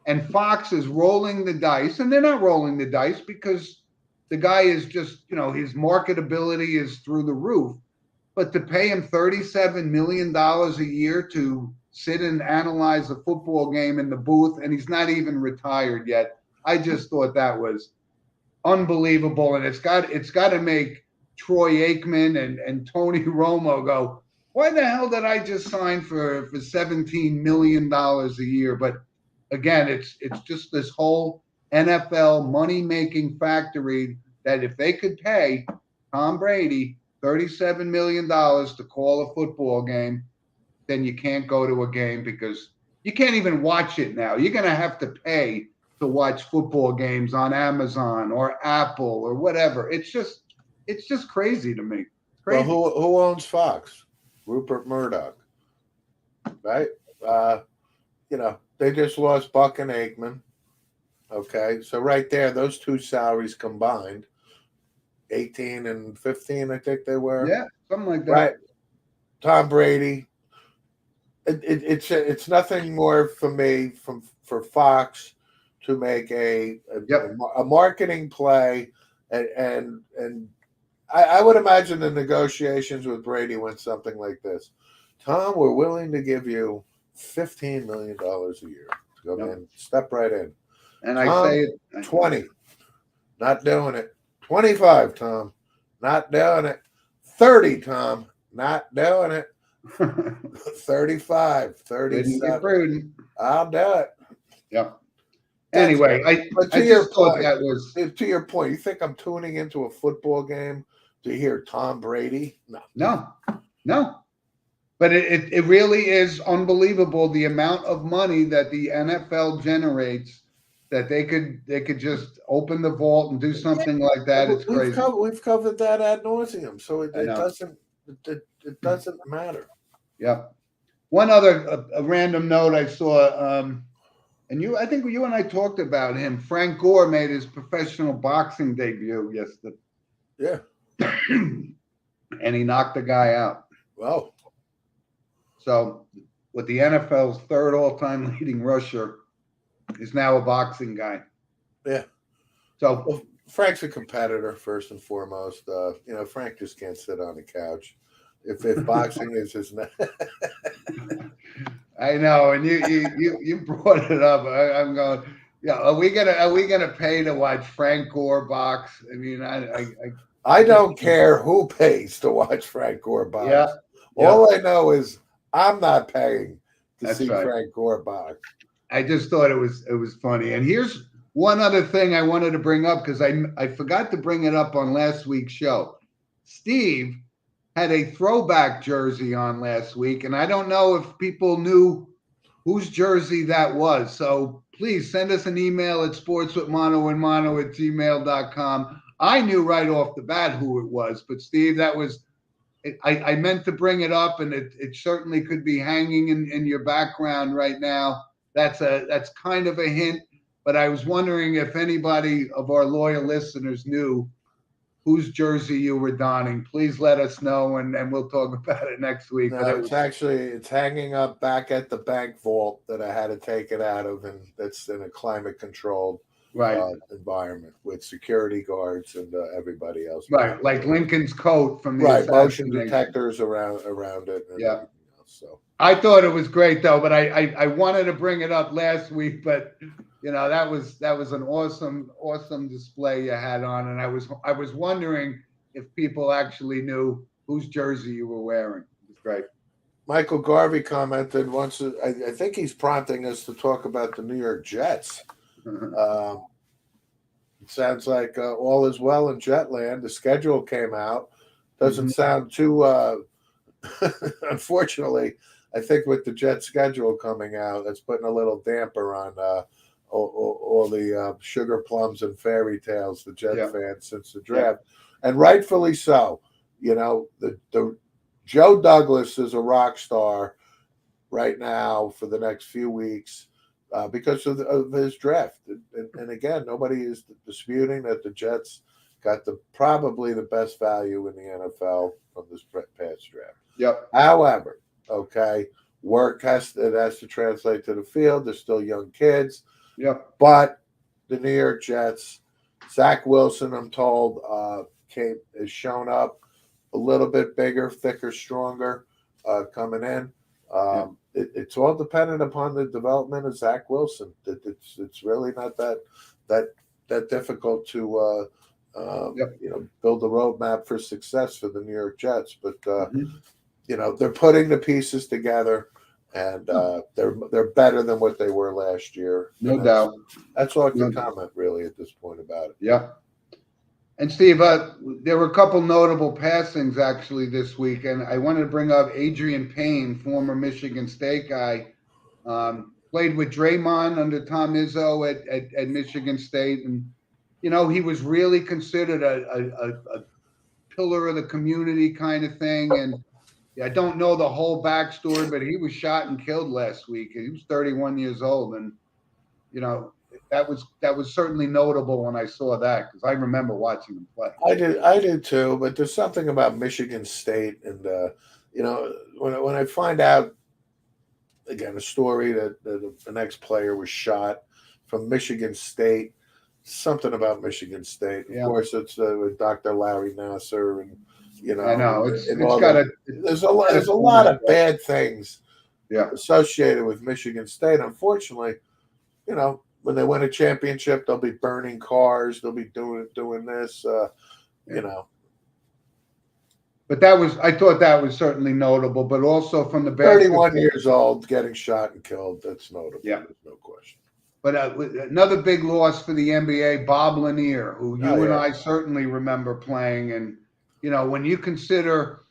And Fox is rolling the dice, and they're not rolling the dice because the guy is just, his marketability is through the roof. But to pay him $37 million a year to sit and analyze a football game in the booth, and he's not even retired yet, I just thought that was unbelievable. And it's got to make Troy Aikman and Tony Romo go, why the hell did I just sign for $17 million a year? But again, it's just this whole NFL money-making factory that if they could pay Tom Brady $37 million to call a football game, then you can't go to a game because you can't even watch it now. You're going to have to pay to watch football games on Amazon or Apple or whatever. It's just crazy to me. Crazy. Well, who owns Fox? Rupert Murdoch, right? They just lost Buck and Aikman. Okay, so right there, those two salaries combined, 18 and 15, I think they were. Yeah, something like that. Right. Tom Brady. It's nothing more for me for Fox to make a marketing play, and I would imagine the negotiations with Brady went something like this: Tom, we're willing to give you $15 million a year. Go in, step right in. And Tom, I say it 20, not doing it. 25, Tom, not doing it. 30, Tom, not doing it. 35, 37. I'll do it. Yep. Anyway, I just thought that was to your point. You think I'm tuning into a football game to hear Tom Brady? No. But it really is unbelievable the amount of money that the NFL generates, that they could just open the vault and do something like that. It's crazy. We've covered that ad nauseum, so it doesn't matter. Yeah. One other a random note I saw, and I think you and I talked about him. Frank Gore made his professional boxing debut yesterday. Yeah. And he knocked the guy out. Wow. So, with the NFL's third all-time leading rusher, is now a boxing guy. Yeah. So Frank's a competitor first and foremost. Frank just can't sit on the couch. If boxing is his I know, and you brought it up. I'm going. Yeah, are we gonna pay to watch Frank Gore box? I mean, I don't care who pays to watch Frank Gore box. Yeah. All I know is I'm not paying to see right. Frank Gore box. I just thought it was funny. And here's one other thing I wanted to bring up, because I forgot to bring it up on last week's show. Steve had a throwback jersey on last week, and I don't know if people knew whose jersey that was. So please send us an email at sportswithmono@gmail.com. I knew right off the bat who it was, but Steve, that was I meant to bring it up, and it certainly could be hanging in your background right now. That's kind of a hint, but I was wondering if anybody of our loyal listeners knew whose jersey you were donning. Please let us know, and we'll talk about it next week. No, it's hanging up back at the bank vault that I had to take it out of, and that's in a climate controlled environment with security guards and everybody else. Right, like Lincoln's coat from the motion detectors around it. And yeah. Else, so I thought it was great though, but I wanted to bring it up last week, but that was an awesome display you had on, and I was wondering if people actually knew whose jersey you were wearing. It was great. Michael Garvey commented once. I think he's prompting us to talk about the New York Jets. It sounds like all is well in Jetland. The schedule came out. Doesn't sound too. Unfortunately, I think with the Jet schedule coming out, that's putting a little damper on all the sugar plums and fairy tales the Jet fans since the draft, and rightfully so. The Joe Douglas is a rock star right now for the next few weeks because of his draft, and again, nobody is disputing that the Jets got probably the best value in the NFL from this past draft. Yep. However, work has to translate to the field. They're still young kids. Yep. But the New York Jets, Zach Wilson, I'm told, has shown up a little bit bigger, thicker, stronger coming in. It's all dependent upon the development of Zach Wilson. It's really not that difficult to build a roadmap for success for the New York Jets. But they're putting the pieces together, and they're better than what they were last year. No doubt. That's all I can comment really at this point about it. Yeah. And Steve, there were a couple notable passings actually this week, and I wanted to bring up Adrian Payne, former Michigan State guy, played with Draymond under Tom Izzo at Michigan State, and he was really considered a pillar of the community kind of thing. And I don't know the whole backstory, but he was shot and killed last week. He was 31 years old, and that was certainly notable when I saw that, because I remember watching him play. I did too. But there's something about Michigan State, and when I find out again a story that the next player was shot from Michigan State, something about Michigan State. Of Yeah. course, it's with Dr. Larry Nassar, and I know and it's all got there's a lot of bad things Yeah. associated with Michigan State. Unfortunately, when they win a championship, they'll be burning cars. They'll be doing this. But I thought that was certainly notable, but also from the 31 years old, getting shot and killed. That's notable. Yeah. There's no question. But another big loss for the NBA, Bob Lanier, who you and I certainly remember playing. And, when you consider,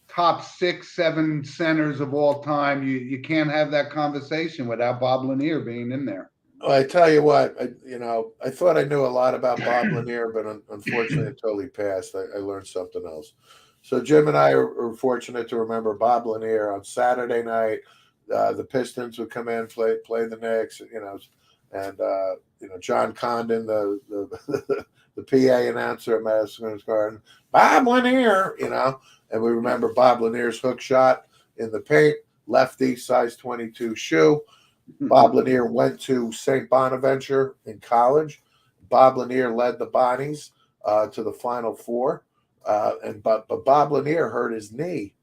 top 6, 7 centers of all time, you can't have that conversation without Bob Lanier being in there. Well, I tell you what, I thought I knew a lot about Bob Lanier, but unfortunately, until he passed, I learned something else. So Jim and I are fortunate to remember Bob Lanier on Saturday night. The Pistons would come in, play the Knicks, and John Condon, the PA announcer at Madison Square Garden, Bob Lanier, and we remember Bob Lanier's hook shot in the paint, lefty, size 22 shoe. Bob Lanier went to St. Bonaventure in college. Bob Lanier led the Bonnies to the Final Four, but Bob Lanier hurt his knee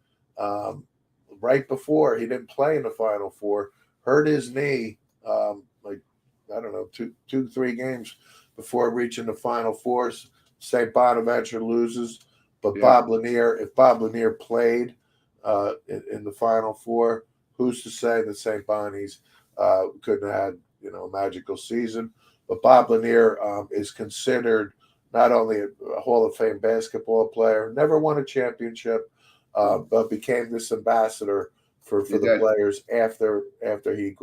right before. He didn't play in the Final Four. Hurt his knee, 2-3 games before reaching the Final Four. St. Bonaventure loses, but if Bob Lanier played in the Final Four, who's to say that St. Bonnie's couldn't have had a magical season? But Bob Lanier is considered not only a Hall of Fame basketball player, never won a championship, but became this ambassador for the players after he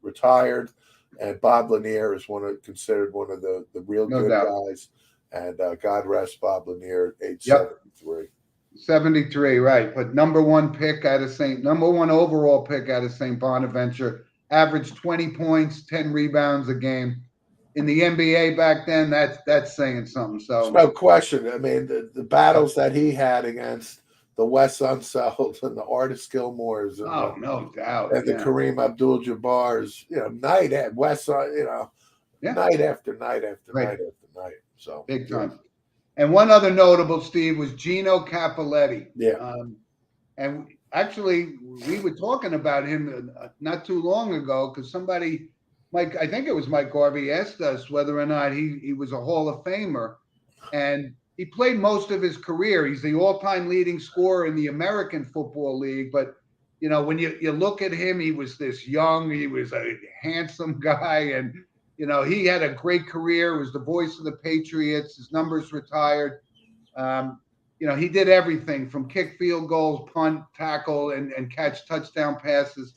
retired. And Bob Lanier is considered one of the real good guys. And God rest Bob Lanier, age 73. 73, right? But number one overall pick out of St. Bonaventure, averaged 20 points, 10 rebounds a game. In the NBA back then, that's saying something. So there's no question. I mean, the battles that he had against the Wes Unseld and the Artis Gilmores, and no doubt, and the Kareem Abdul-Jabbars, night at West, night after night after night after night. So big time. And one other notable, Steve, was Gino Cappelletti. Yeah. And actually, we were talking about him not too long ago, because I think it was Mike Garvey, asked us whether or not he was a Hall of Famer. And he played most of his career. He's the all-time leading scorer in the American Football League. But, when you look at him, he was this young, he was a handsome guy. And, he had a great career, was the voice of the Patriots. His numbers retired. He did everything from kick field goals, punt, tackle, and catch touchdown passes.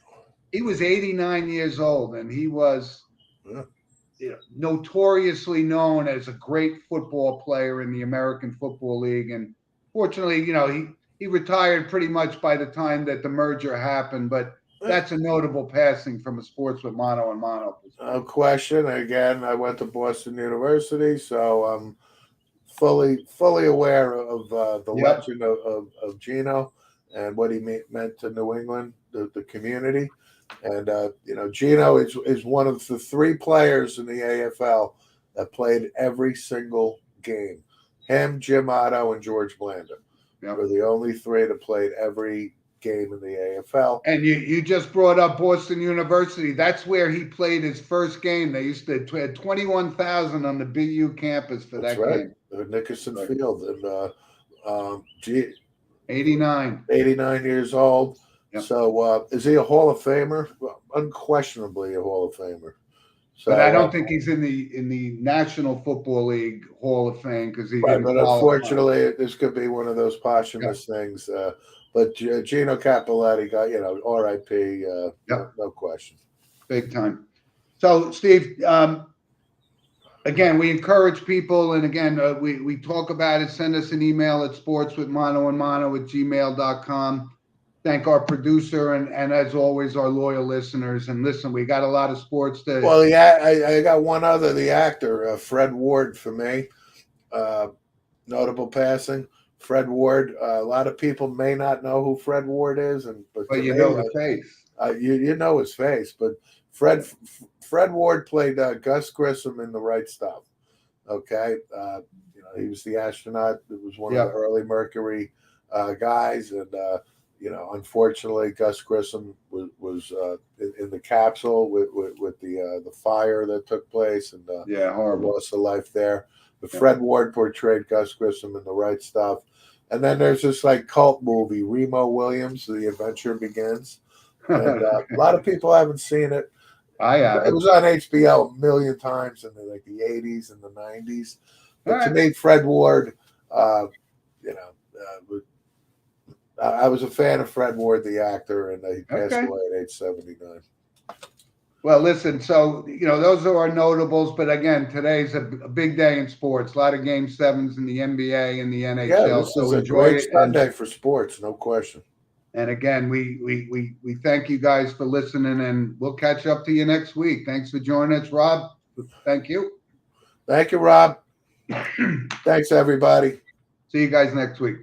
He was 89 years old, and he was notoriously known as a great football player in the American Football League. And fortunately, he retired pretty much by the time that the merger happened. But that's a notable passing from a sports with mono and mono. No question. Again, I went to Boston University, so I'm fully aware of the legend of Gino and what he meant to New England, the community. And Gino is one of the 3 players in the AFL that played every single game. Him, Jim Otto, and George Blanda were the only 3 that played every game in the AFL. And you just brought up Boston University. That's where he played his first game. They used to had 21,000 on the BU campus for that game. Nickerson Field, and 89 years old. Yep. So is he a Hall of Famer? Well, unquestionably a Hall of Famer. So, but I don't think he's in the National Football League Hall of Fame, because he. Right, but unfortunately, this could be one of those posthumous things. But Gino Cappelletti got R.I.P. No question. Big time. So Steve, again, we encourage people, and again, we talk about it. Send us an email at sportswithmonoandmono@gmail.com. thank our producer and as always, our loyal listeners. And listen, we got a lot of sports to. Well, yeah, I got one other, the actor, Fred Ward, for me. Notable passing. Fred Ward. A lot of people may not know who Fred Ward is, but But to you me, know the face. you know his face. But Fred Ward played Gus Grissom in The Right Stuff. Okay, he was the astronaut. It was one of the early Mercury guys, and unfortunately, Gus Grissom was in the capsule with the fire that took place, and horrible loss of life there. But Fred Ward portrayed Gus Grissom in The Right Stuff. And then there's this like cult movie, Remo Williams, The Adventure Begins. And a lot of people haven't seen it. I have. It was on HBO a million times in the 80s and the 90s. But to me, Fred Ward, I was a fan of Fred Ward, the actor, and he passed away at age 79. Well, listen, so, those are our notables. But again, today's a big day in sports. A lot of Game 7s in the NBA and the NHL. Yeah, this is a great Sunday for sports, no question. And again, we thank you guys for listening, and we'll catch up to you next week. Thanks for joining us, Rob. Thank you. Thank you, Rob. Thanks, everybody. See you guys next week.